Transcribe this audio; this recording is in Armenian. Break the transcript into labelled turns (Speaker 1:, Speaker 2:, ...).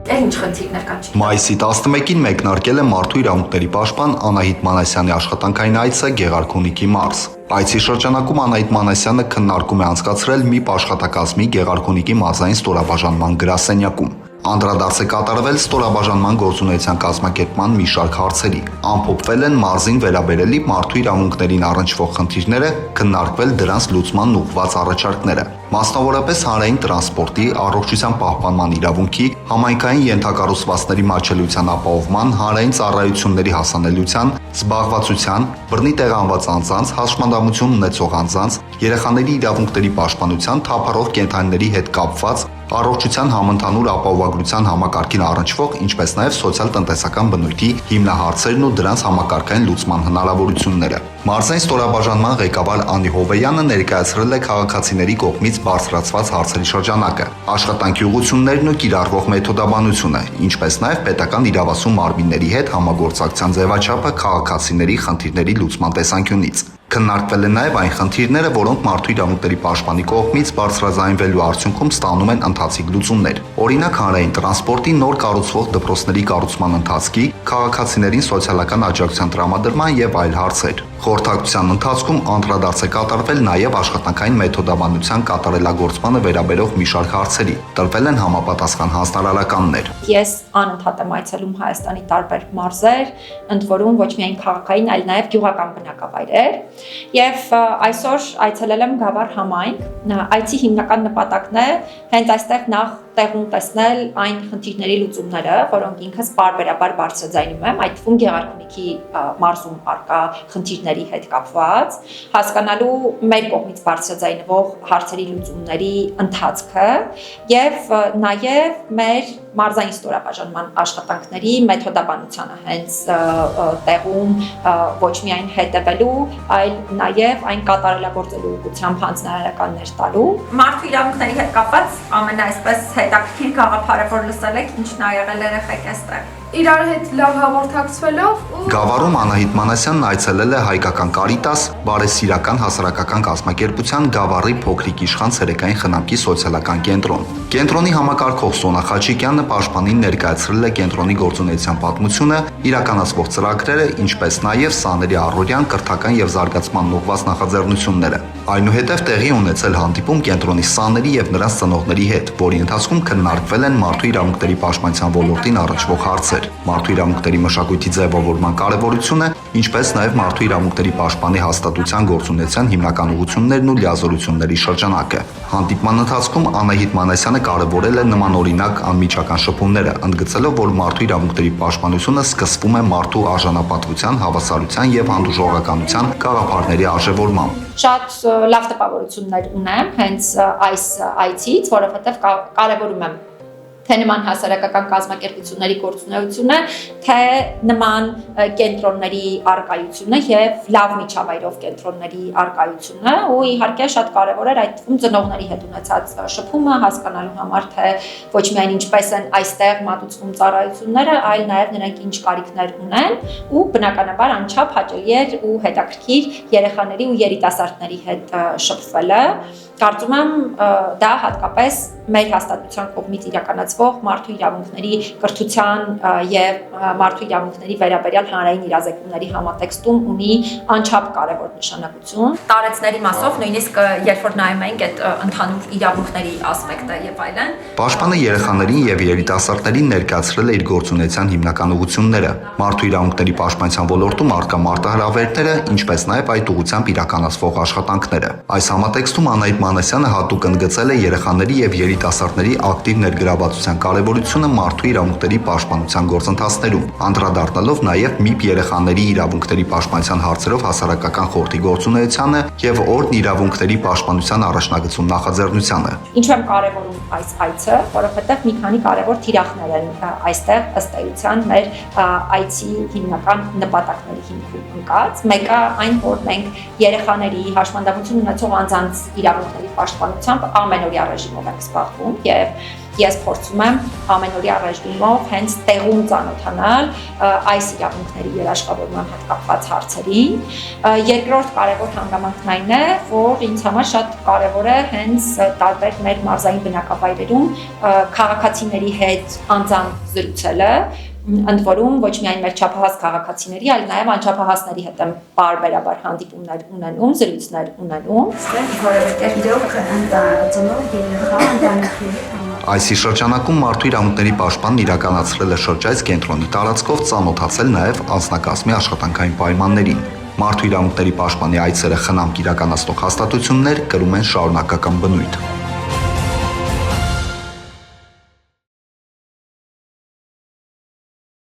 Speaker 1: Ինչ խնդիրներ կան։
Speaker 2: Մայիսի 11-ին մեկնարկել է Մարդու իրավունքների պաշտպան Անահիտ Մանասյանի աշխատանքային այցը Գեղարքունիքի մարզ։ Այցի շրջանակում Անահիտ Մանասյանը քննարկում է անցկացրել ՄԻՊ աշխատակազմի Գեղարքունիքի մարզային ստորաբաժանման գրասենյակում։ Անդրադարձ է կատարվել ստորաբաժանման գործունեության կազմակերպման մի շարք հարցերի։ Ամփոփվել են մարզին վերաբերելի մարդու իրավունքներին առնչվող խնդիրները, քննարկվել դրանց լուծման ուղղված առաջարկները։ Մասնավորապես հանրային տրանսպորտի, առողջության պահպանման իրավունքի, համայնքային ենթակառուցվածքների մատչելիության ապահովման, հանրային ծառայությունների հասանելիության, զբաղվածության, բռնի տեղանված անձանց, հաշմանդամություն ունեցող անձանց, երեխաների իրավունքների պաշտպանության, թափառող կենդանիների հետ կապված, առողջության համընդհանուր ապահովագրության համակարգին առնչվող, ինչպես նաև սոցիալ-տնտեսական բնույթի հիմնահարցերն ու դրանց համակարգային լուծման հնարավորությունները։ Մարզային ստորաբաժանման ղեկավար Անի Հովեյանը ներկայացրել է քաղաքացիների կողմից բարձրացված հարցերի շրջանակը, աշխատանքի ուղղություններն ու կիրառվող մեթոդաբանությունը, ինչպես նաև պետական իրավասու մարմինների հետ համագործակցության ձևաչափը քաղաքացիների խնդիրների լուծման տեսանկյունից։ Քննարկվել են նաև այն խնդիրները, որոնք մարդու իրավունքների պաշտպանի կողմից բարձրաձայնվելու արդյունքում ստանում են ընթացիկ լուծումներ։ Օրինակ, հանրային տրանսպորտի նոր կառուցվող դպրոցների կառուցման ընթացքի, քաղաքացիներին սոցիալական աջակցության տրամադրման եւ այլ հարցեր։ Խորհրդակցության ընթացքում անդրադարձ է կատարվել նաև աշխատանքային մեթոդաբանության կատարելագործմանը վերաբերող մի շարք հարցերի։ Տրվել են համապատասխան հանձնարարականներ։
Speaker 1: Ես անընդհատ եմ այցելում Հայաստանի տարբեր մարզեր, ընդ որում ոչ միայն քաղաքային, այլ նաև գյուղական բնակավայրեր։ Եվ այսօր այցելել եմ Գավառ համայնք։ Այցի հիմնական նպատակն է հենց այստեղ նախ տեղում տեսնել այն խնդիրների լուծումները, որոնք ինքս պարբերաբար բարձրաձայնում եմ, այդ թվում Գեղարքունիքի մարզում առկա խնդիրների հետ կապված, հասկանալու մեր կողմից բարձրաձայնվող հարցերի լուծումների ընթացքը եւ նաեւ մեր մարզային ստորաբաժանման աշխատանքների մեթոդաբանությանը հենց տեղում ոչ միայն հետևելու, այլ նաեւ այն կատարելագործելու ուղղությամբ հանձնարարականներ տալու։ Մարդու իրավունքների հետ կապված ամենաայսպես հետաքրքիր գաղափարը, որ լսել եք, ինչն ա եղել երեխեք այստեղ։
Speaker 3: Իրար հետ լավ հաղորդակցվելով
Speaker 2: Գավառում Անահիտ Մանասյանն այցելել է Հայկական Կարիտաս բարեսիրական հասարակական կազմակերպության Գավառի փոքրիկ իշխան ցերեկային խնամքի սոցիալական կենտրոն։ Կենտրոնի համակարգող Սոնա Խաչիկյանը պաշտպանին ներկայացրել է կենտրոնի գործունեության պատմությունը, իրականացվող ծրագրերը, ինչպես նաև սաների առօրյան, կրթական եւ զարգացման ուղղված նախաձեռնությունները։ Այնուհետև տեղի ունեցել հանդիպում կենտրոնի սաների եւ նրանց ծնողների հետ, որի ընթացքում քննարկվել են մարդու իրավունքների պաշտպանության ոլորտին առնչվող հարցեր, մարդու իրավունքների մշակույթի ձևավորման կարևորությունը, ինչպես նաև մարդու իրավունքների պաշտպանի հաստատության գործունեության հիմնական ուղղություններն ու լիազորությունների շրջանակը։ Հանդիպման ընթացքում Անահիտ Մանասյանը կարևորել է նմանօրինակ անմիջական շփումները, ընդգծելով, որ մարդու իրավունքների պաշտպանությունը սկսվում է մարդու արժանապատվության, հավասարության եւ հանդուրժողականության գաղափարների արժևորմամբ։
Speaker 1: Շատ լավ տպավորություններ ունեմ հենց այս այցից, որովհետև կարևորում եմ թե նման հասարակական կազմակերպությունների գործունեությունը, թե նման կենտրոնների առկայությունը եւ լավ միջավայրով կենտրոնների առկայությունը, ու իհարկե շատ կարեւոր էր այդ թվում ծնողների հետ ունեցած շփումը հասկանալու համար, թե ոչ միայն ինչպես են այստեղ մատուցվում ծառայությունները, այլ նաեւ նրանք ինչ կարիքներ ունեն, ու բնականաբար անչափ հաճելի էր ու հետաքրքիր երեխաների ու երիտասարդների հետ շփվելը։ Կարծում եմ դա հատկապես մեր հաստատության կողմից իրականացվող մարդու իրավունքների կրթության եւ մարդու իրավունքների վերաբերյալ հանրային իրազեկումների համատեքստում ունի անչափ կարևոր նշանակություն։ Տարեցների մասով նույնիսկ երբ որ նայում ենք այդ ընդհանուր իրավունքների ասպեկտը եւ այլն։
Speaker 2: Պաշտպանը երեխաներին եւ երիտասարդներին ներկայացրել է իր գործունեության հիմնական ուղղությունները, մարդու իրավունքների պաշտպանության ոլորտում առկա մարտահրավերները, ինչպես նաեւ այդ ուղղությամբ իրականացվող աշխատանքները։ Այս համատեքստում Անահիտ Մանասյանը հատուկ ընդգծել է երեխաների եւ երիտասարդների ակտիվ ներգրավվածության կարևորությունը մարդու իրավունքների պաշտպանության գործընթացներում, անդրադառնալով նաեւ ՄԻՊ երեխաների իրավունքների պաշտպանության հարցերով հասարակական խորհրդի գործունեությանը եւ օրն իրավունքների պաշտպանության առաջնագծում նախաձեռնությանը։
Speaker 1: Ինչու եմ կարևորում այս այցը, որովհետեւ մի քանի կարևոր թիրախներ են այստեղ ըստ էության մեր այցի հիմնական նպատակների հիմքում ընկած։ Մեկը այն, որ մենք երեխաների հաշմանդամություն ունեցող անձանց իրավունքների պաշտպանությամբ ամենօրյա ռեժիմով ենք զբաղվում եւ ես փորձում եմ ամենօրյա ռեժիմով հենց տեղում ծանոթանալ այս իրավունքների երաշխավորման հետ կապված հարցերին։ Երկրորդ կարևոր հանգամանքն այն է, որ ինձ համար շատ կարևոր է հենց տարբեր մեր մարզային բնակավայրերում քաղաքացիների հետ անձամբ զրուցելը, ընդ որում ոչ միայն մեր չափահաս քաղաքացիների, այլ նաև անչափահասների հետ եմ պարբերաբար հանդիպումներ ունենում, զրույցներ ունենում։
Speaker 2: Այսի շրջանակում մարդու իրավունքների պաշտպանն իրականացրել է շրջայց կենտրոնի տարածքով, ծանոթացել նաև անձնակազմի աշխատանքային պայմաններին։ Մարդու իրավունքների պաշտպանի այցերը խնամք իրականացնող հաստատություններ կրում են շարունակական բնույթ։